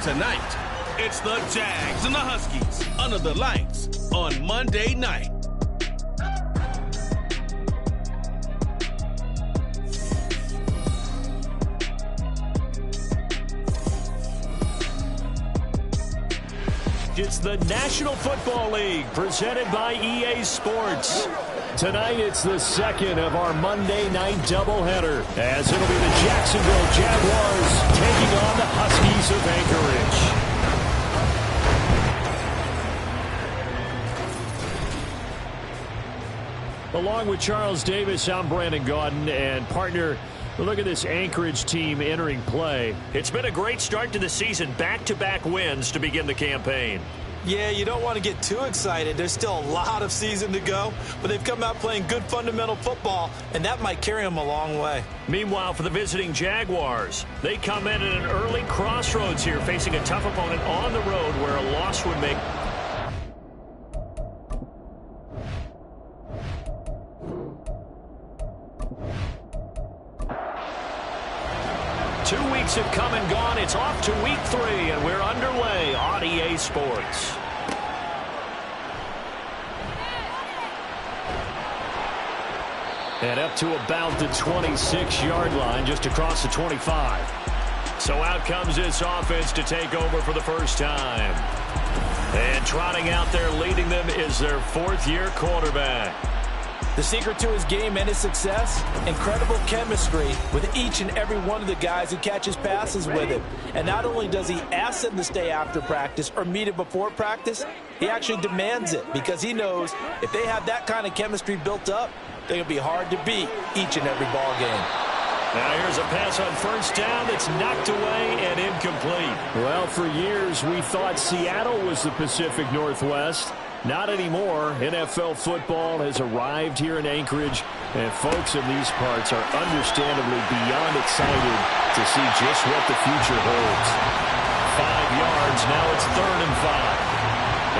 Tonight, it's the Jags and the Huskies under the lights on Monday night. It's the National Football League presented by EA Sports. Tonight, it's the second of our Monday night doubleheader, as it'll be the Jacksonville Jaguars taking on the Huskies of Anchorage. Along with Charles Davis, I'm Brandon Gaudin, and partner, look at this Anchorage team entering play. It's been a great start to the season, back-to-back wins to begin the campaign. Yeah, you don't want to get too excited. There's still a lot of season to go, but they've come out playing good fundamental football, and that might carry them a long way. Meanwhile, for the visiting Jaguars, they come in at an early crossroads here, facing a tough opponent on the road where a loss would make... Two weeks have come and gone. It's off to week 3, and we're underway on EA Sports. And up to about the 26-yard line, just across the 25. So out comes this offense to take over for the first time. And trotting out there leading them is their 4th-year quarterback. The secret to his game and his success, incredible chemistry with each and every one of the guys who catches passes with him. And not only does he ask them to stay after practice or meet him before practice, he actually demands it because he knows if they have that kind of chemistry built up, they're going to be hard to beat each and every ball game. Now here's a pass on first down that's knocked away and incomplete. Well, for years we thought Seattle was the Pacific Northwest. Not anymore. NFL football has arrived here in Anchorage, and folks in these parts are understandably beyond excited to see just what the future holds. 5 yards, now it's 3rd and 5.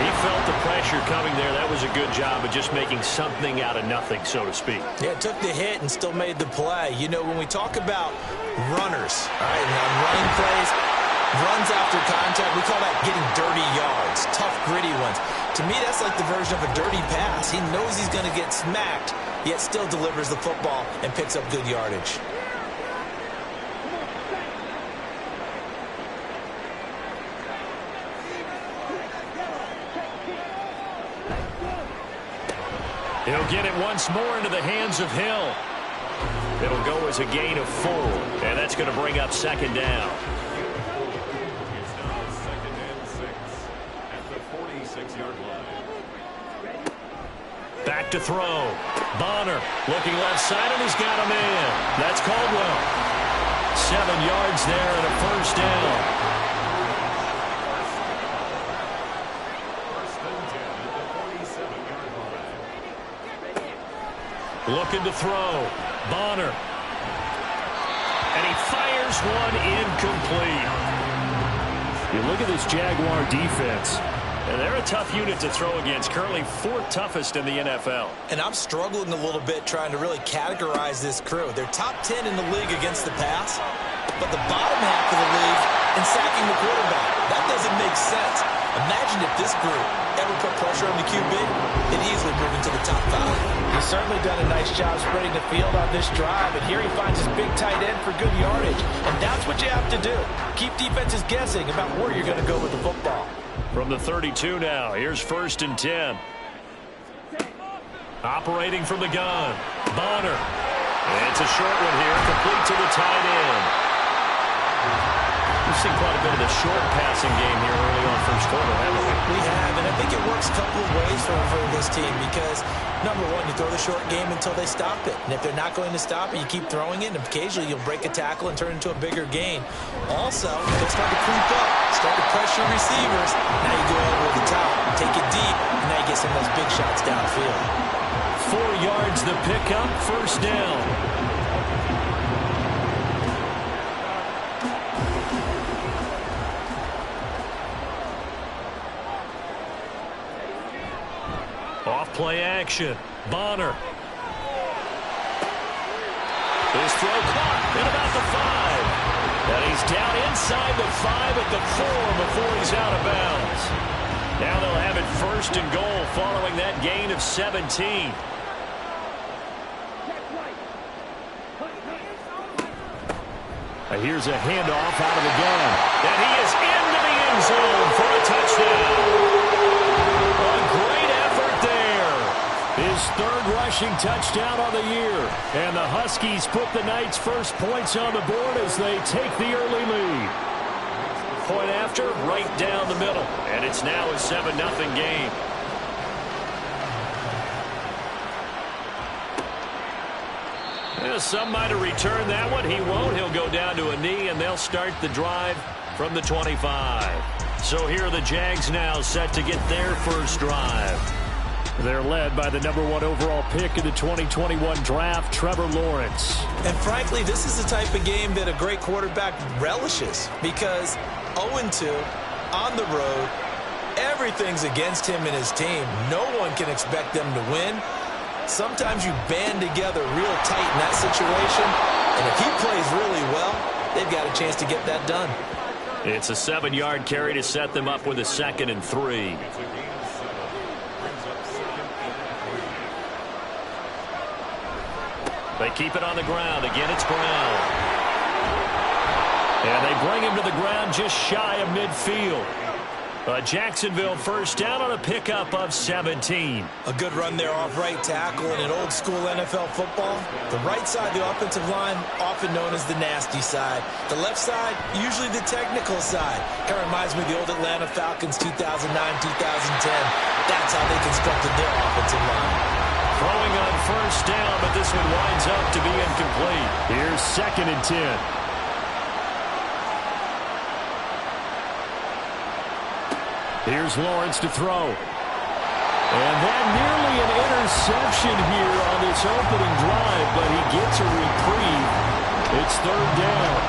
He felt the pressure coming there. That was a good job of just making something out of nothing, so to speak. Yeah, took the hit and still made the play. You know, when we talk about runners, all right, and running plays, runs after contact, we call that getting dirty yards, tough, gritty ones. To me, that's like the version of a dirty pass. He knows he's going to get smacked, yet still delivers the football and picks up good yardage. He'll get it once more into the hands of Hill. It'll go as a gain of 4, and that's going to bring up 2nd down. Back to throw. Bonner looking left side, and he's got him in. That's Caldwell. 7 yards there and a first down. Looking to throw. Bonner. And he fires one incomplete. You look at this Jaguar defense. And they're a tough unit to throw against, currently 4th toughest in the NFL. And I'm struggling a little bit trying to really categorize this crew. They're top 10 in the league against the pass, but the bottom half of the league in sacking the quarterback. That doesn't make sense. Imagine if this group ever put pressure on the QB, it'd easily move into the top 5. He's certainly done a nice job spreading the field on this drive, and here he finds his big tight end for good yardage. And that's what you have to do. Keep defenses guessing about where you're going to go with the football. From the 32 now, here's 1st and 10. Operating from the gun, Bonner. It's a short one here, complete to the tight end. We've seen quite a bit of the short passing game here early on first quarter, haven't we? We have, and I think it works a couple of ways for this team because, number one, you throw the short game until they stop it. And if they're not going to stop it, you keep throwing it, and occasionally you'll break a tackle and turn it into a bigger gain. Also, they'll start to creep up, start to pressure receivers. Now you go over the top, take it deep, and now you get some of those big shots downfield. 4 yards the pickup, first down. Off play action. Bonner. His throw caught at about the 5. And he's down inside the 5 at the 4 before he's out of bounds. Now they'll have it first and goal following that gain of 17. Here's a handoff out of the gun. And he is into the end zone for a touchdown. A great effort there. His third rushing touchdown on the year. And the Huskies put the Knights' first points on the board as they take the early lead. Point after, right down the middle. And it's now a 7-0 game. Some might have returned that one. He won't. He'll go down to a knee, and they'll start the drive from the 25. So here are the Jags now set to get their first drive. They're led by the #1 overall pick in the 2021 draft, Trevor Lawrence. And frankly, this is the type of game that a great quarterback relishes because 0-2 on the road, everything's against him and his team. No one can expect them to win. Sometimes you band together real tight in that situation, and if he plays really well, they've got a chance to get that done. It's a 7-yard carry to set them up with a 2nd and 3. They keep it on the ground. Again, it's Brown. And they bring him to the ground just shy of midfield. Jacksonville first down on a pickup of 17. A good run there off right tackle in an old school NFL football. The right side of the offensive line, often known as the nasty side. The left side, usually the technical side. Kind of reminds me of the old Atlanta Falcons 2009-2010. That's how they constructed their offensive line. Throwing on first down, but this one winds up to be incomplete. Here's 2nd and 10. Here's Lawrence to throw. And that nearly an interception here on this opening drive, but he gets a reprieve. It's 3rd down.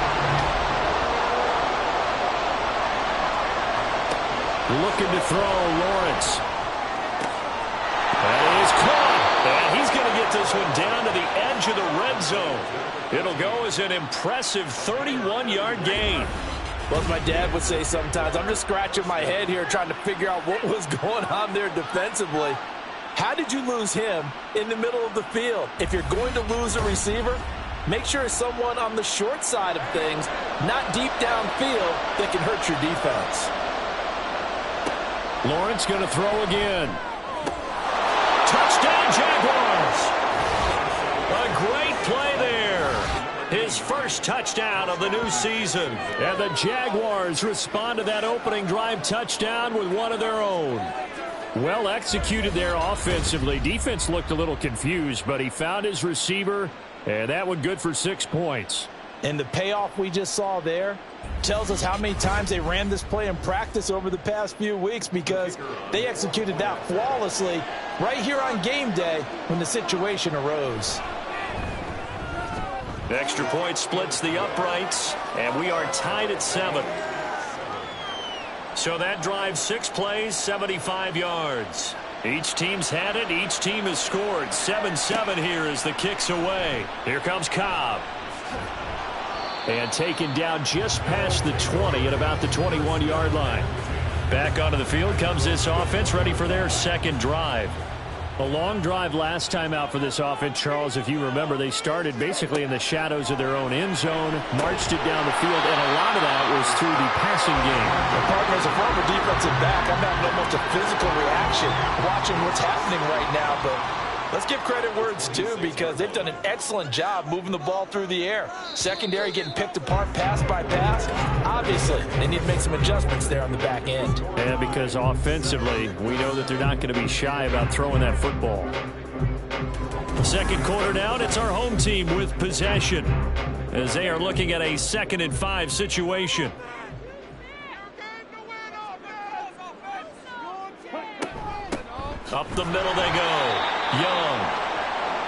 Looking to throw, Lawrence. That is caught. And he's going to get this one down to the edge of the red zone. It'll go as an impressive 31-yard gain. Well, as my dad would say sometimes, I'm just scratching my head here trying to figure out what was going on there defensively. How did you lose him in the middle of the field? If you're going to lose a receiver, make sure it's someone on the short side of things, not deep downfield, that can hurt your defense. Lawrence going to throw again. Touchdown, Jaguars! A great play there. His first touchdown of the new season. And the Jaguars respond to that opening drive touchdown with one of their own. Well executed there offensively. Defense looked a little confused, but he found his receiver, and that one good for 6 points. And the payoff we just saw there tells us how many times they ran this play in practice over the past few weeks, because they executed that flawlessly right here on game day when the situation arose. The extra point splits the uprights, and we are tied at 7. So that drive, 6 plays, 75 yards. Each team's had it. Each team has scored. 7-7 here as the kick's away. Here comes Cobb. And taken down just past the 20 at about the 21-yard line. Back onto the field comes this offense, ready for their second drive. A long drive last time out for this offense, Charles. If you remember, they started basically in the shadows of their own end zone, marched it down the field, and a lot of that was through the passing game. The partner, as a former defensive back, I'm having almost a physical reaction watching what's happening right now, but let's give credit where it's due, because they've done an excellent job moving the ball through the air. Secondary getting picked apart pass by pass. Obviously, they need to make some adjustments there on the back end. And because offensively, we know that they're not going to be shy about throwing that football. Second quarter down, it's our home team with possession, as they are looking at a 2nd and 5 situation. Up the middle they go. Young.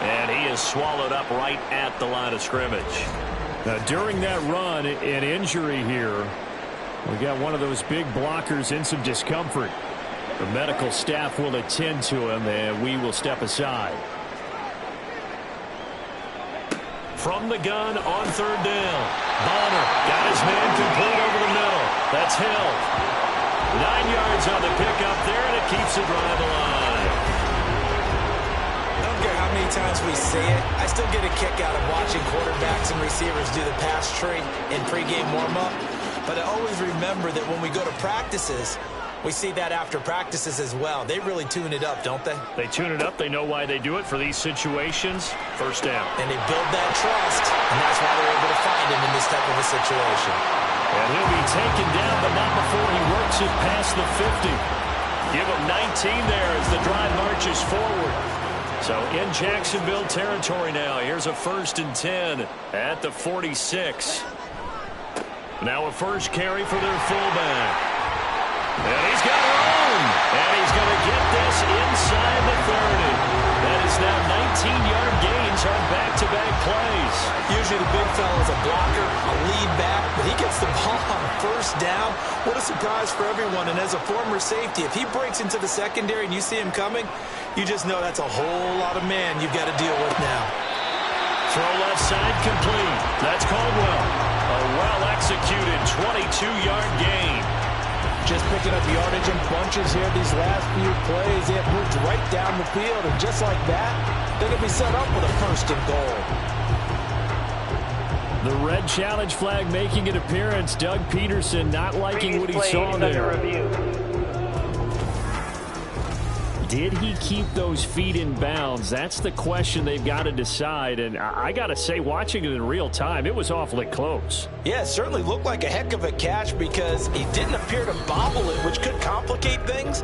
And he is swallowed up right at the line of scrimmage. Now, during that run, an injury here. We got one of those big blockers in some discomfort. The medical staff will attend to him, and we will step aside. from the gun on third down. Bonner got his man complete over the middle. That's Hill. 9 yards on the pickup there, and it keeps the drive alive. I don't care how many times we see it. I still get a kick out of watching quarterbacks and receivers do the pass tree in pregame warm-up. But I always remember that when we go to practices, we see that after practices as well. They really tune it up, don't they? They tune it up. They know why they do it for these situations. First down. And they build that trust, and that's why they're able to find him in this type of a situation. And he'll be taken down, but not before he works it past the 50. Give him 19 there as the drive marches forward. So in Jacksonville territory now. Here's a 1st and 10 at the 46. Now a first carry for their fullback. And he's got room. And he's going to get this inside the 30. That is now 19-yard gains on back-to-back plays. Usually the big fella is a blocker, a lead back, but he gets the ball on first down. What a surprise for everyone. And as a former safety, if he breaks into the secondary and you see him coming, you just know that's a whole lot of man you've got to deal with now. Throw left side complete. That's Caldwell. A well-executed 22-yard gain. Just picking up yardage in bunches here these last few plays. They have moved right down the field, and just like that, they're going to be set up with a 1st and goal. The red challenge flag making an appearance. Doug Peterson not liking what he saw there. Did he keep those feet in bounds? That's the question they've got to decide. And I got to say, watching it in real time, it was awfully close. Yeah, it certainly looked like a heck of a catch because he didn't appear to bobble it, which could complicate things.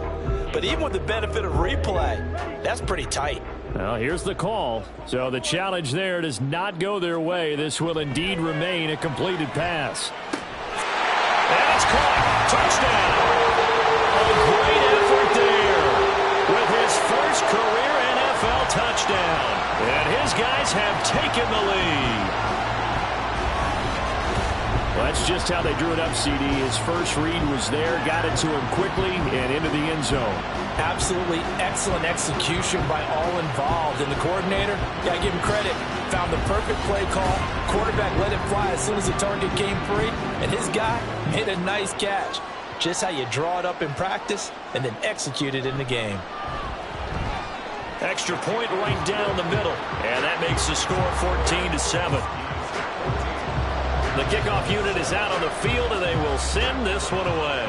But even with the benefit of replay, that's pretty tight. Well, here's the call. So the challenge there does not go their way. This will indeed remain a completed pass. And it's caught. Touchdown. A great effort there. With his first career NFL touchdown. And his guys have taken the lead. Well, that's just how they drew it up, CD. His first read was there, got it to him quickly, and into the end zone. Absolutely excellent execution by all involved. And the coordinator, got to give him credit, found the perfect play call. Quarterback let it fly as soon as the target came free. And his guy made a nice catch. Just how you draw it up in practice and then execute it in the game. Extra point right down the middle. And that makes the score 14-7. The kickoff unit is out on the field, and they will send this one away.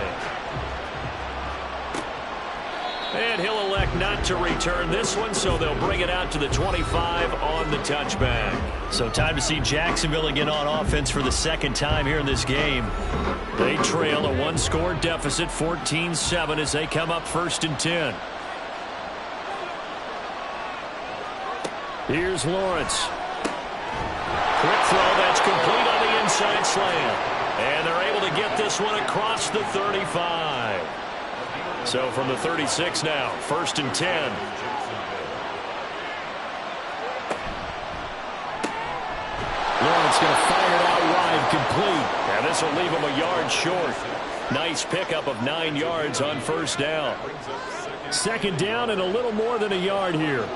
And he'll elect not to return this one, so they'll bring it out to the 25 on the touchback. So time to see Jacksonville again on offense for the second time here in this game. They trail a one-score deficit, 14-7, as they come up 1st and 10. Here's Lawrence. Quick throw, that's complete on the inside slant. And they're able to get this one across the 35. So from the 36 now, 1st and 10. Lawrence going to fire it out wide, complete. And this will leave him a yard short. Nice pickup of 9 yards on 1st down. 2nd down and a little more than a yard here.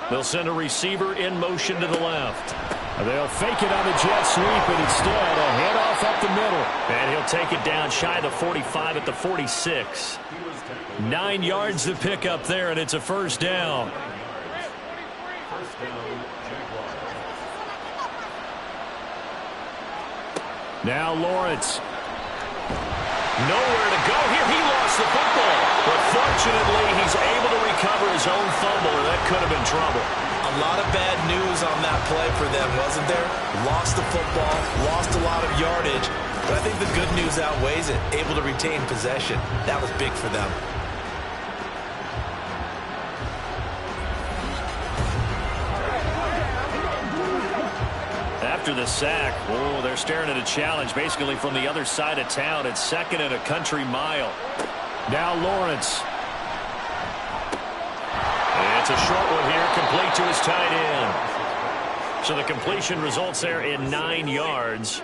They'll send a receiver in motion to the left. They'll fake it on the jet sweep, and instead a handoff up the middle. And he'll take it down shy of the 45 at the 46. 9 yards to pick up there, and it's a 1st down. Now Lawrence. Nowhere to go here. He lost the football. But fortunately, he's able to recover his own fumble, or that could have been trouble. A lot of bad news on that play for them, wasn't there? Lost the football, lost a lot of yardage. But I think the good news outweighs it. Able to retain possession. That was big for them. After the sack, oh, they're staring at a challenge basically from the other side of town. It's 2nd and a country mile. Now Lawrence. It's a short one here, complete to his tight end. So the completion results there in 9 yards.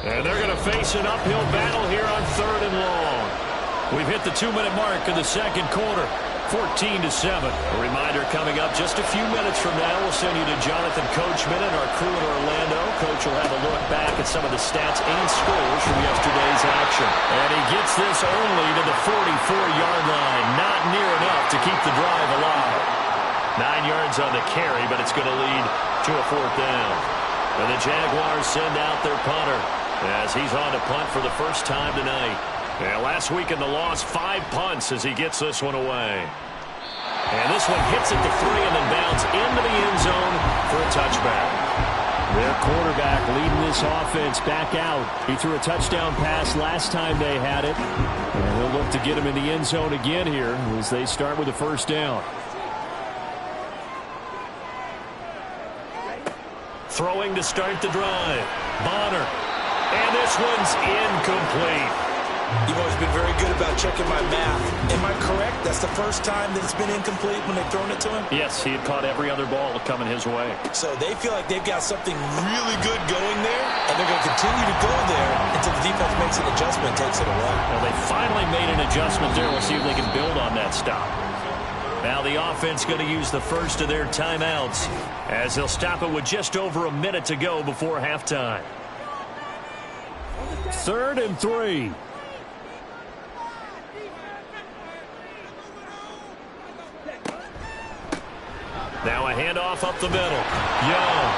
And they're going to face an uphill battle here on 3rd and long. We've hit the 2-minute mark of the 2nd quarter. 14-7. A reminder coming up just a few minutes from now. We'll send you to Jonathan Coachman and our crew in Orlando. Coach will have a look back at some of the stats and scores from yesterday's action. And he gets this only to the 44-yard line. Not near enough to keep the drive alive. 9 yards on the carry, but it's going to lead to a 4th down. And the Jaguars send out their punter as he's on to punt for the first time tonight. And last week in the loss, 5 punts as he gets this one away. And this one hits at the 3 and then bounds into the end zone for a touchback. Their quarterback leading this offense back out. He threw a touchdown pass last time they had it. And they'll look to get him in the end zone again here as they start with a 1st down. Throwing to start the drive. Bonner. And this one's incomplete. You've always been very good about checking my math. Am I correct? That's the first time that it's been incomplete when they've thrown it to him? Yes, he had caught every other ball coming his way. So they feel like they've got something really good going there, and they're going to continue to go there until the defense makes an adjustment and takes it away. Well, they finally made an adjustment there. We'll see if they can build on that stop. Now the offense going to use the first of their timeouts as they'll stop it with just over a minute to go before halftime. 3rd and 3. Now a handoff up the middle. Young.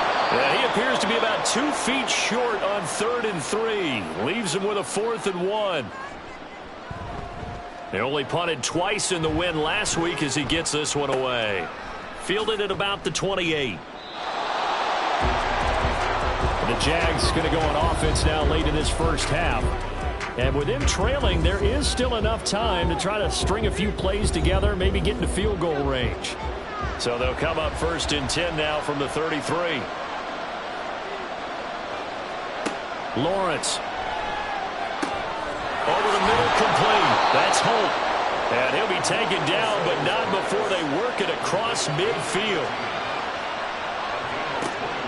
He appears to be about 2 feet short on 3rd and 3. Leaves him with a 4th and 1. They only punted twice in the win last week as he gets this one away. Fielded at about the 28. The Jags going to go on offense now late in this first half. And with them trailing, there is still enough time to try to string a few plays together, maybe get into field goal range. So they'll come up 1st and 10 now from the 33. Lawrence. Over the middle, complete. That's Holt. And he'll be taken down, but not before they work it across midfield.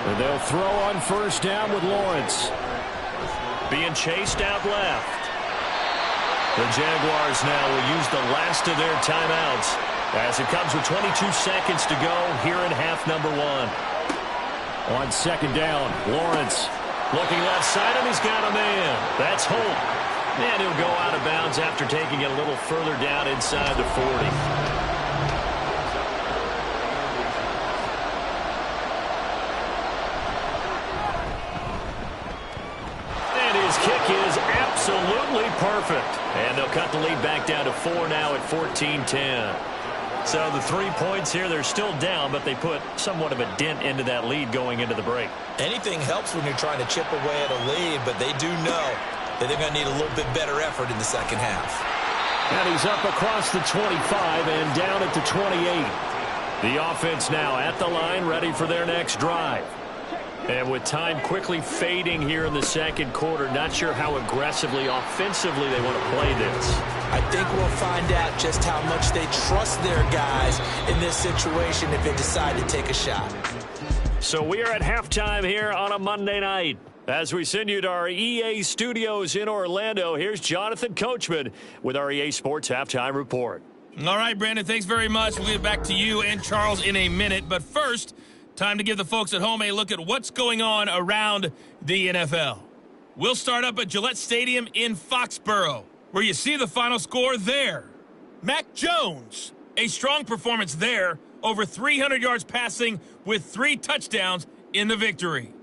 And they'll throw on 1st down with Lawrence. Being chased out left. The Jaguars now will use the last of their timeouts as it comes with 22 seconds to go here in half number 1. On 2nd down, Lawrence looking left side, and he's got a man. That's Holt. And he'll go out of bounds after taking it a little further down inside the 40. And his kick is absolutely perfect. And they'll cut the lead back down to 4 now at 14-10. So the 3 points here, they're still down, but they put somewhat of a dent into that lead going into the break. Anything helps when you're trying to chip away at a lead, but they do know that they're going to need a little bit better effort in the second half. And he's up across the 25 and down at the 28. The offense now at the line, ready for their next drive. And with time quickly fading here in the second quarter, not sure how aggressively, offensively they want to play this. I think we'll find out just how much they trust their guys in this situation if they decide to take a shot. So we are at halftime here on a Monday night. As we send you to our EA studios in Orlando, here's Jonathan Coachman with our EA Sports Halftime Report. All right, Brandon, thanks very much. We'll get back to you and Charles in a minute. But first, time to give the folks at home a look at what's going on around the NFL. We'll start up at Gillette Stadium in Foxborough, where you see the final score there. Mac Jones, a strong performance there, over 300 yards passing with 3 touchdowns in the victory.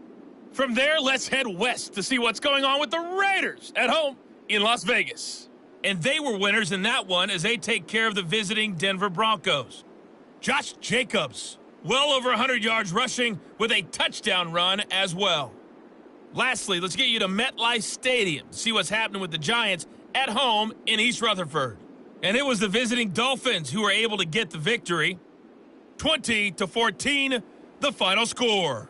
From there, let's head west to see what's going on with the Raiders at home in Las Vegas. And they were winners in that one as they take care of the visiting Denver Broncos. Josh Jacobs, well over 100 yards rushing with a touchdown run as well. Lastly, let's get you to MetLife Stadium to see what's happening with the Giants at home in East Rutherford. And it was the visiting Dolphins who were able to get the victory. 20-14, the final score.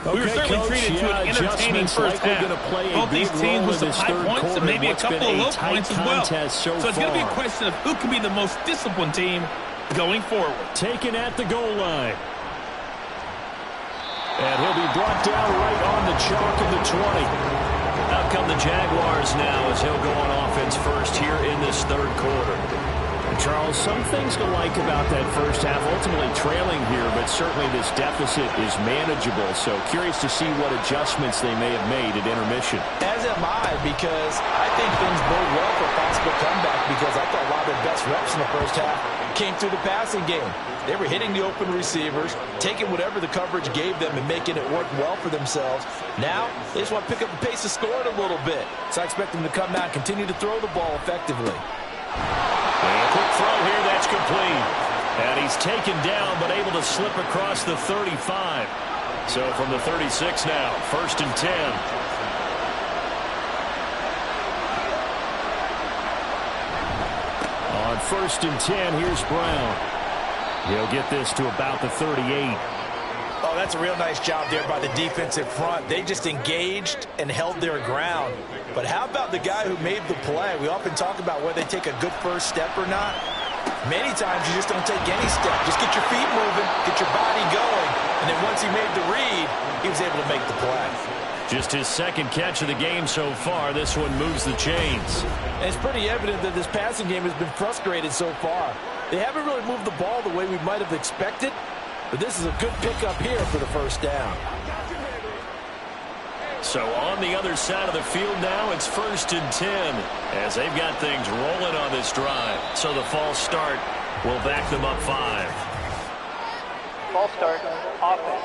We were certainly treated to an entertaining first half. Both these teams with some high points and maybe a couple of low points as well. So it's going to be a question of who can be the most disciplined team going forward. Taken at the goal line. And he'll be brought down right on the chalk of the 20. Out come the Jaguars now as he'll go on offense first here in this third quarter. Charles, some things to like about that first half. Ultimately trailing here, but certainly this deficit is manageable. So curious to see what adjustments they may have made at intermission. As am I, because I think things bode well for a possible comeback, because I thought a lot of their best reps in the first half came through the passing game. They were hitting the open receivers, taking whatever the coverage gave them and making it work well for themselves. Now, they just want to pick up the pace of scoring a little bit. So I expect them to come out and continue to throw the ball effectively. And a quick throw here, that's complete. And he's taken down, but able to slip across the 35. So from the 36 now, 1st and 10. On 1st and 10, here's Brown. He'll get this to about the 38. Oh, that's a real nice job there by the defensive front. They just engaged and held their ground. But how about the guy who made the play? We often talk about whether they take a good first step or not. Many times you just don't take any step. Just get your feet moving, get your body going, and then once he made the read, he was able to make the play. Just his second catch of the game so far. This one moves the chains. And it's pretty evident that this passing game has been frustrated so far. They haven't really moved the ball the way we might have expected, but this is a good pickup here for the first down. So on the other side of the field now, it's 1st and 10 as they've got things rolling on this drive. So the false start will back them up 5. False start, offense.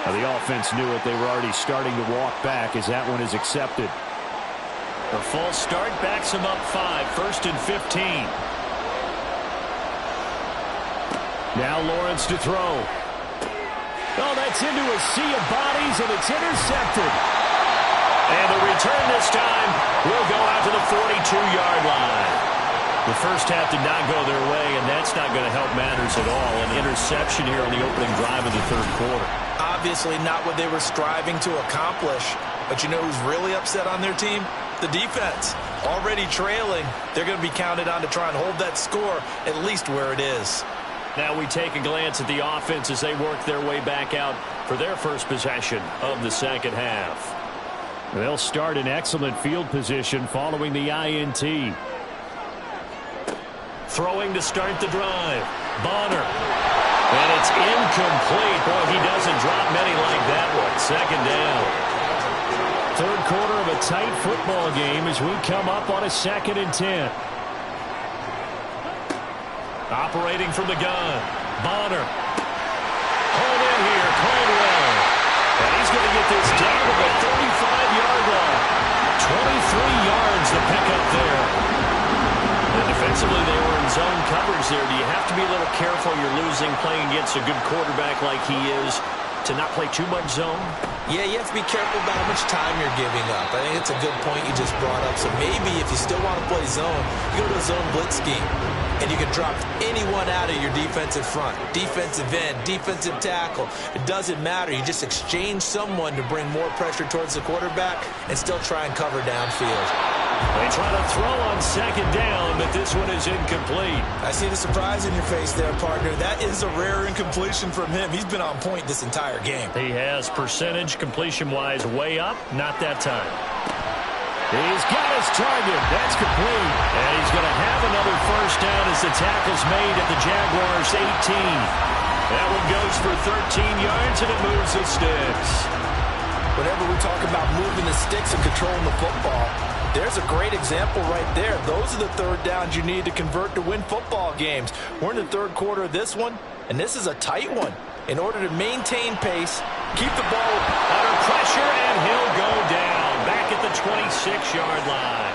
Now the offense knew it. They were already starting to walk back as that one is accepted. The false start backs them up 5, 1st and 15. Now Lawrence to throw. Oh, that's into a sea of bodies, and it's intercepted. And the return this time will go out to the 42-yard line. The first half did not go their way, and that's not going to help matters at all. An interception here on the opening drive of the third quarter. Obviously not what they were striving to accomplish. But you know who's really upset on their team? The defense. Already trailing. They're going to be counted on to try and hold that score at least where it is. Now we take a glance at the offense as they work their way back out for their first possession of the second half. They'll start in excellent field position following the INT. Throwing to start the drive. Bonner. And it's incomplete. Boy, he doesn't drop many like that one. Second down. Third quarter of a tight football game as we come up on a 2nd and 10. Operating from the gun. Bonner. Hold in here. Playing well. And he's going to get this down to the 35-yard line. 23 yards to pick up there. And defensively, they were in zone coverage there. Do you have to be a little careful? You're losing, playing against a good quarterback like he is, to not play too much zone? Yeah, you have to be careful about how much time you're giving up. I think it's a good point you just brought up. So maybe if you still want to play zone, you go to a zone blitz scheme. And you can drop anyone out of your defensive front. Defensive end, defensive tackle. It doesn't matter. You just exchange someone to bring more pressure towards the quarterback and still try and cover downfield. They try to throw on second down, but this one is incomplete. I see the surprise in your face there, partner. That is a rare incompletion from him. He's been on point this entire game. He has percentage completion-wise way up. Not that time. He's got his target. That's complete. And he's going to have another first down as the tackle's made at the Jaguars' 18. That one goes for 13 yards, and it moves the sticks. Whenever we talk about moving the sticks and controlling the football, there's a great example right there. Those are the third downs you need to convert to win football games. We're in the third quarter of this one, and this is a tight one. In order to maintain pace, keep the ball under pressure, and he'll go down back at the 26-yard line.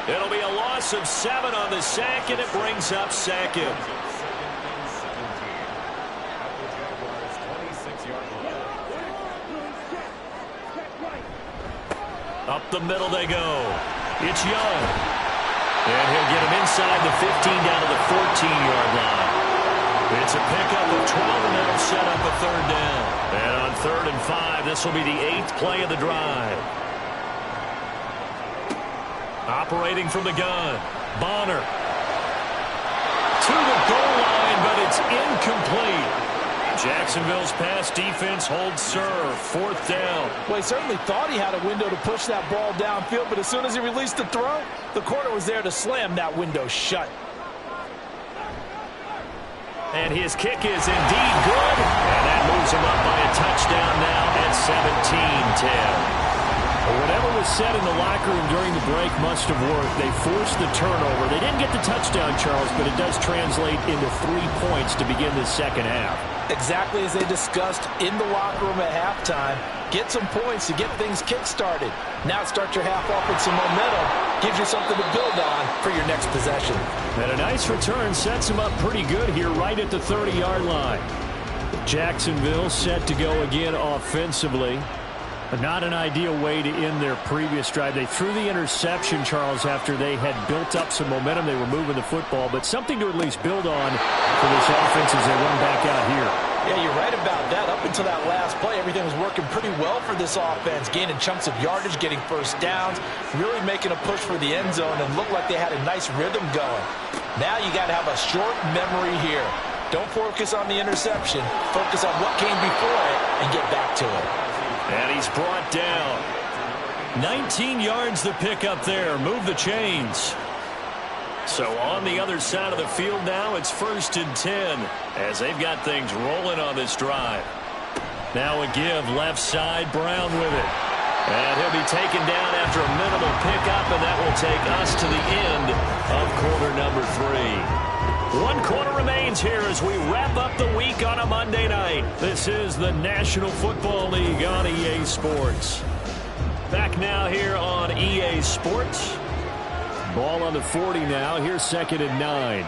It'll be a loss of 7 on the sack, and it brings up second. Up the middle they go. It's Young. And he'll get him inside the 15 down to the 14-yard line. It's a pickup of 12, and that'll set up a third down. And on 3rd and 5, this will be the 8th play of the drive. Operating from the gun. Bonner. To the goal line, but it's incomplete. Jacksonville's pass defense holds serve. 4th down. Well, he certainly thought he had a window to push that ball downfield, but as soon as he released the throw, the corner was there to slam that window shut. And his kick is indeed good. And that moves him up by a touchdown now at 17-10. Whatever was said in the locker room during the break must have worked. They forced the turnover. They didn't get the touchdown, Charles, but it does translate into 3 points to begin the second half. Exactly as they discussed in the locker room at halftime. Get some points to get things kick-started. Now start your half off with some momentum. Gives you something to build on for your next possession. And a nice return sets them up pretty good here right at the 30-yard line. Jacksonville set to go again offensively. But not an ideal way to end their previous drive. They threw the interception, Charles, after they had built up some momentum. They were moving the football, but something to at least build on for this offense as they run back out here. Yeah, you're right about that. Up until that last play, everything was working pretty well for this offense, gaining chunks of yardage, getting first downs, really making a push for the end zone, and looked like they had a nice rhythm going. Now you got to have a short memory here. Don't focus on the interception. Focus on what came before it and get back to it. And he's brought down. 19 yards the pick up there. Move the chains. So on the other side of the field now, it's 1st and 10 as they've got things rolling on this drive. Now a give left side, Brown with it. And he'll be taken down after a minimal pickup, and that will take us to the end of quarter number 3. 1 quarter remains here as we wrap up the week on a Monday night. This is the National Football League on EA Sports. Back now here on EA Sports. Ball on the 40 now. Here's 2nd and 9.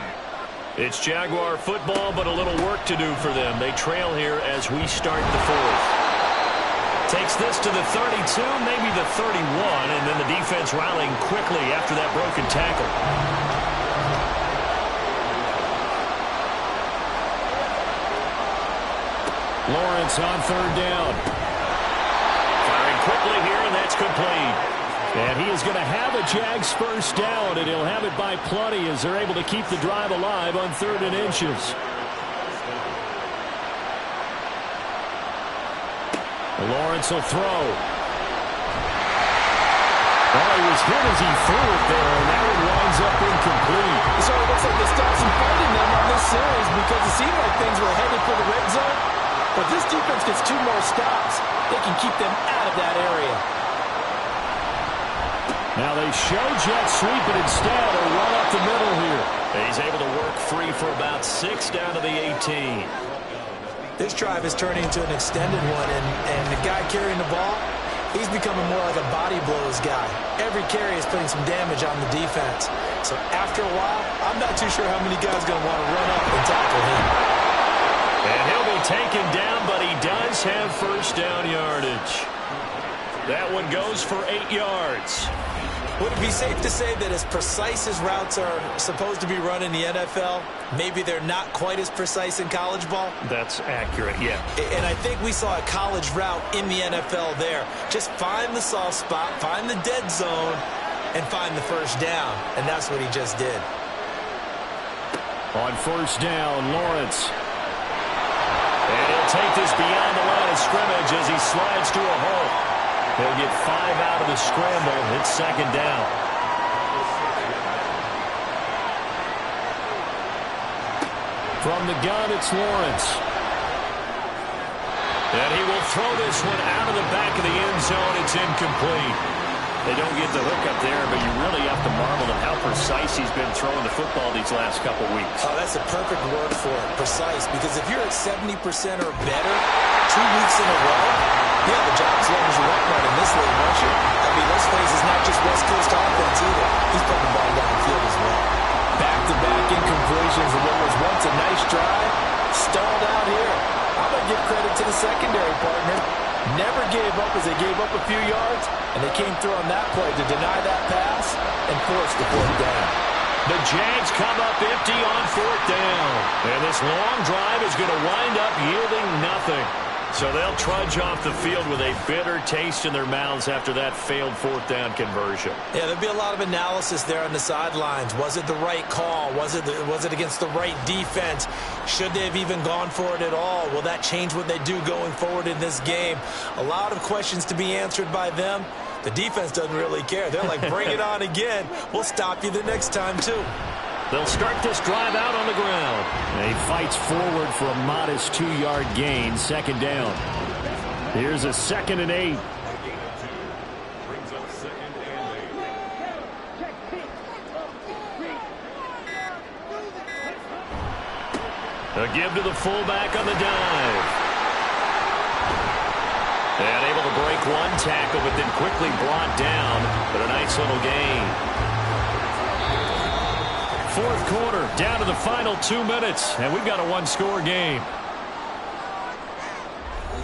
It's Jaguar football, but a little work to do for them. They trail here as we start the 4th. Takes this to the 32, maybe the 31, and then the defense rallying quickly after that broken tackle. Lawrence on 3rd down. Firing quickly here, and that's complete. And he is going to have a Jags first down, and he'll have it by plenty as they're able to keep the drive alive on 3rd and inches. Lawrence will throw. Well, he was hit as he threw it there, and that one winds up incomplete. So it looks like they stopped some fighting them on this series because it seemed like things were headed for the red zone. But this defense gets 2 more stops. They can keep them out of that area. Now they show jet sweep, but instead a run up the middle here. He's able to work free for about 6 down to the 18. This drive is turning into an extended one, and the guy carrying the ball, he's becoming more like a body blows guy. Every carry is putting some damage on the defense. So after a while, I'm not too sure how many guys are going to want to run up and tackle him. And he'll be taken down, but he does have first down yardage. That one goes for 8 yards. Would it be safe to say that as precise as routes are supposed to be run in the NFL, maybe they're not quite as precise in college ball? That's accurate, yeah. And I think we saw a college route in the NFL there. Just find the soft spot, find the dead zone, and find the first down. And that's what he just did. On first down, Lawrence. And he'll take this beyond the line of scrimmage as he slides to a hole. He'll get 5 out of the scramble. It's 2nd down. From the gun, it's Lawrence. And he will throw this one out of the back of the end zone. It's incomplete. They don't get the hook up there, but you really have to marvel at how precise he's been throwing the football these last couple weeks. Oh, that's a perfect word for it, precise, because if you're at 70% or better 2 weeks in a row, yeah, the job as long as you want right in this league, won't you? I mean, let's face it's not just West Coast offense either. He's putting the ball downfield as well. Back-to-back incompletions of what was once a nice drive, stalled out here. I'm going to give credit to the secondary partner. Never gave up as they gave up a few yards, and they came through on that play to deny that pass and force the 4th down. The Jags come up empty on 4th down. And this long drive is going to wind up yielding nothing. So they'll trudge off the field with a bitter taste in their mouths after that failed fourth down conversion. Yeah, there'll be a lot of analysis there on the sidelines. Was it the right call? Was it against the right defense? Should they have even gone for it at all? Will that change what they do going forward in this game? A lot of questions to be answered by them. The defense doesn't really care. They're like, bring it on again. We'll stop you the next time, too. They'll start this drive out on the ground. And he fights forward for a modest 2-yard gain, second down. Here's a 2nd and 8. A give to the fullback on the dive. And able to break one tackle, but then quickly brought down. But a nice little gain. Fourth quarter, down to the final 2 minutes, and we've got a 1-score game.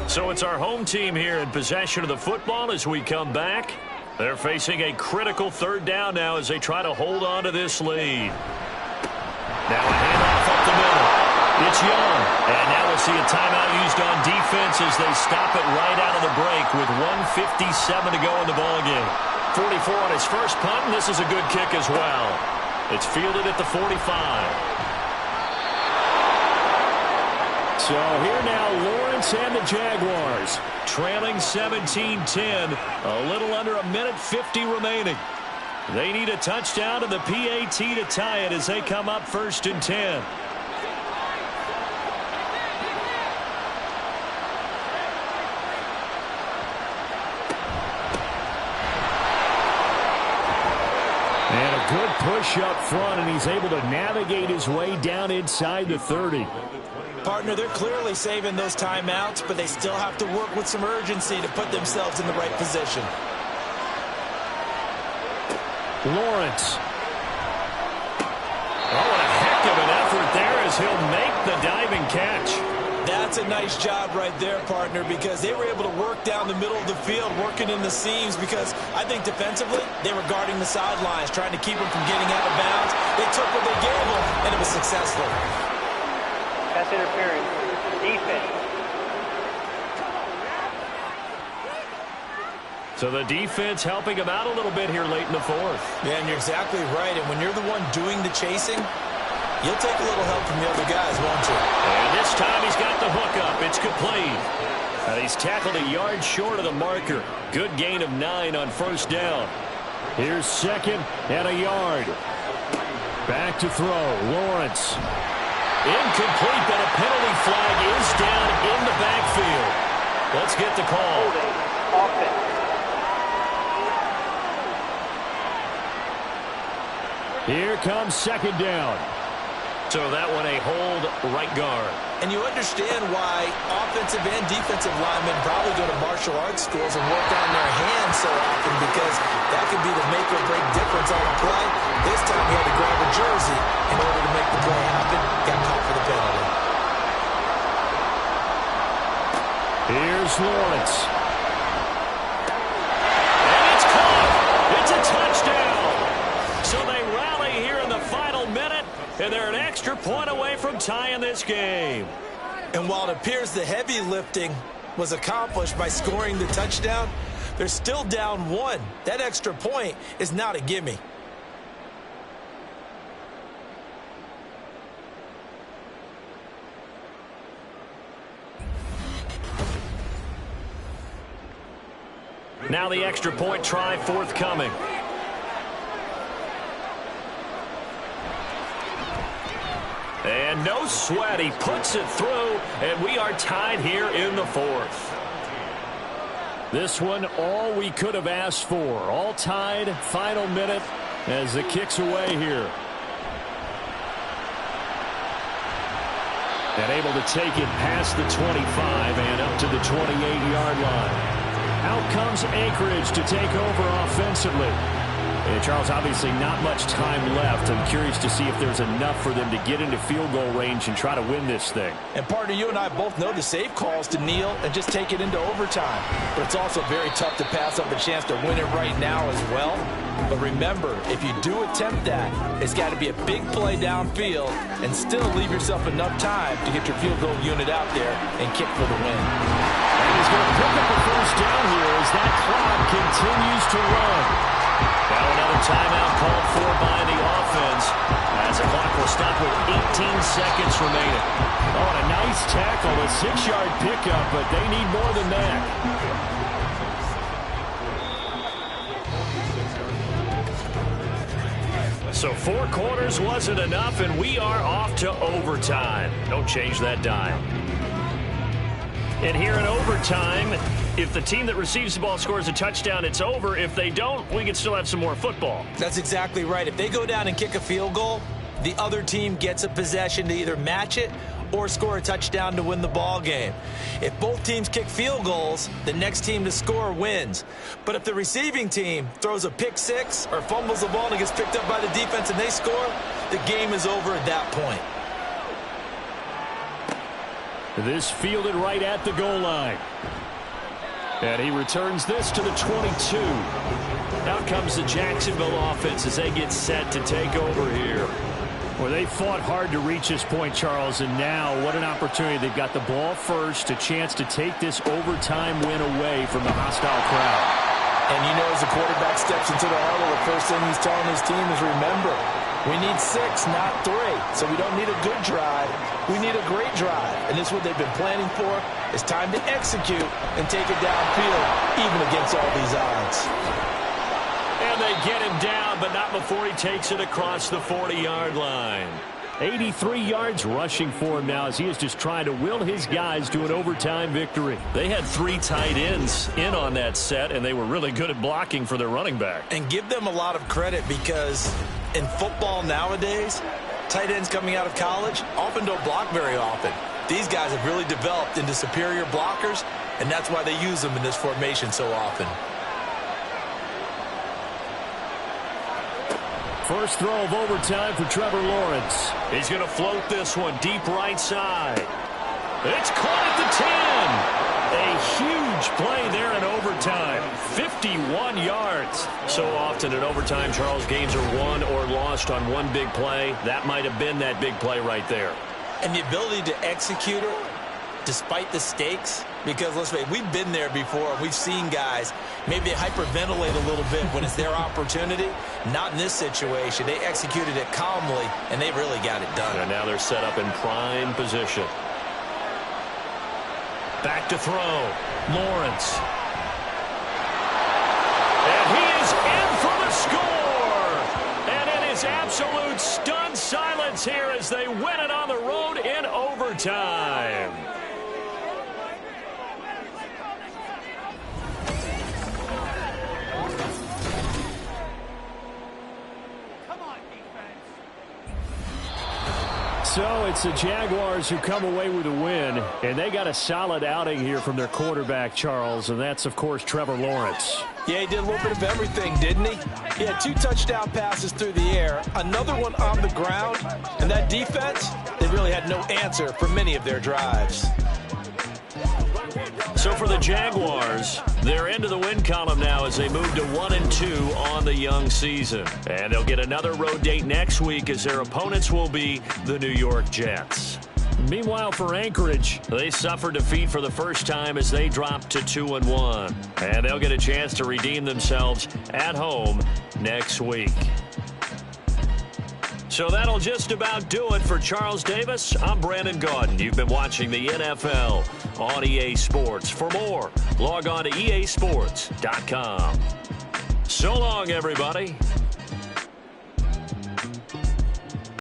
So it's our home team here in possession of the football as we come back. They're facing a critical 3rd down now as they try to hold on to this lead. Now a handoff up the middle. It's Young, and now we'll see a timeout used on defense as they stop it right out of the break with 1:57 to go in the ballgame. 44 on his first punt, and this is a good kick as well. It's fielded at the 45. So here now, Lawrence and the Jaguars trailing 17-10. A little under 1:50 remaining. They need a touchdown and the PAT to tie it as they come up 1st and 10. Good push up front, and he's able to navigate his way down inside the 30. Partner, they're clearly saving those timeouts, but they still have to work with some urgency to put themselves in the right position. Lawrence. Oh, what a heck of an effort there as he'll make the diving catch. That's a nice job right there, partner, because they were able to work down the middle of the field, working in the seams, because I think defensively they were guarding the sidelines, trying to keep them from getting out of bounds. They took what they gave them, and it was successful. Pass interference. Defense. So the defense helping him out a little bit here late in the 4th. Yeah, and you're exactly right. And when you're the one doing the chasing, you'll take a little help from the other guys, won't you? And this time he's got the hook up. It's complete. He's tackled a yard short of the marker. Good gain of 9 on 1st down. Here's 2nd and a yard. Back to throw. Lawrence. Incomplete, but a penalty flag is down in the backfield. Let's get the call. Holding. Offense. Here comes 2nd down. So that one a hold right guard. And you understand why offensive and defensive linemen probably go to martial arts schools and work on their hands so often, because that could be the make or break difference on a play. This time he had to grab a jersey in order to make the play happen. Got caught for the penalty. Here's Lawrence. And it's caught. It's a touchdown. So they rally here in the final minute, and they're an extra point away from tying this game. And while it appears the heavy lifting was accomplished by scoring the touchdown, they're still down 1. That extra point is not a gimme. Now the extra point try forthcoming. And no sweat, he puts it through, and we are tied here in the 4th. This one, all we could have asked for. All tied, final minute, as the kick's away here. And able to take it past the 25 and up to the 28-yard line. Out comes Anchorage to take over offensively. And Charles, obviously not much time left. I'm curious to see if there's enough for them to get into field goal range and try to win this thing. And partner, you and I both know the safe calls to kneel and just take it into overtime. But it's also very tough to pass up a chance to win it right now as well. But remember, if you do attempt that, it's got to be a big play downfield and still leave yourself enough time to get your field goal unit out there and kick for the win. And he's going to pick up a first down here as that clock continues to run. Now another timeout called for by the offense as the clock will stop with 18 seconds remaining. Oh, and a nice tackle, a 6-yard pickup, but they need more than that. So 4 quarters wasn't enough, and we are off to overtime. Don't change that dial. And here in overtime, if the team that receives the ball scores a touchdown, it's over. If they don't, we can still have some more football. That's exactly right. If they go down and kick a field goal, the other team gets a possession to either match it or score a touchdown to win the ball game. If both teams kick field goals, the next team to score wins. But if the receiving team throws a pick six or fumbles the ball and it gets picked up by the defense and they score, the game is over at that point. This fielded right at the goal line. And he returns this to the 22. Out comes the Jacksonville offense as they get set to take over here. Well, they fought hard to reach this point, Charles, and now what an opportunity. They've got the ball first, a chance to take this overtime win away from the hostile crowd. And you know, as the quarterback steps into the huddle, the first thing he's telling his team is, remember, we need 6, not 3. So we don't need a good drive. We need a great drive. And this is what they've been planning for. It's time to execute and take it downfield, even against all these odds. And they get him down, but not before he takes it across the 40-yard line. 83 yards rushing for him now as he is just trying to will his guys to an overtime victory. They had 3 tight ends in on that set, and they were really good at blocking for their running back. And give them a lot of credit because in football nowadays, tight ends coming out of college often don't block very often. These guys have really developed into superior blockers, and that's why they use them in this formation so often. First throw of overtime for Trevor Lawrence. He's going to float this one deep right side. It's caught at the 10. A huge play there in overtime. 51 yards. So often in overtime, Charles, games are won or lost on one big play. That might have been that big play right there. And the ability to execute it despite the stakes, because let's face it, we've been there before. We've seen guys maybe hyperventilate a little bit when it's their opportunity. Not in this situation. They executed it calmly, and they really got it done. And now they're set up in prime position. Back to throw. Lawrence. And he is in for the score. And it is absolute stunned silence here as they win it on the road in overtime. So it's the Jaguars who come away with a win, and they got a solid outing here from their quarterback, Charles, and that's, of course, Trevor Lawrence. Yeah, he did a little bit of everything, didn't he? He had 2 touchdown passes through the air, another one on the ground, and that defense, they really had no answer for many of their drives. So for the Jaguars, they're into the win column now as they move to 1-2 on the young season. And they'll get another road date next week as their opponents will be the New York Jets. Meanwhile, for Anchorage, they suffered defeat for the first time as they dropped to 2-1. And they'll get a chance to redeem themselves at home next week. So that'll just about do it for Charles Davis. I'm Brandon Gaudin. You've been watching the NFL on EA Sports. For more, log on to easports.com. So long, everybody.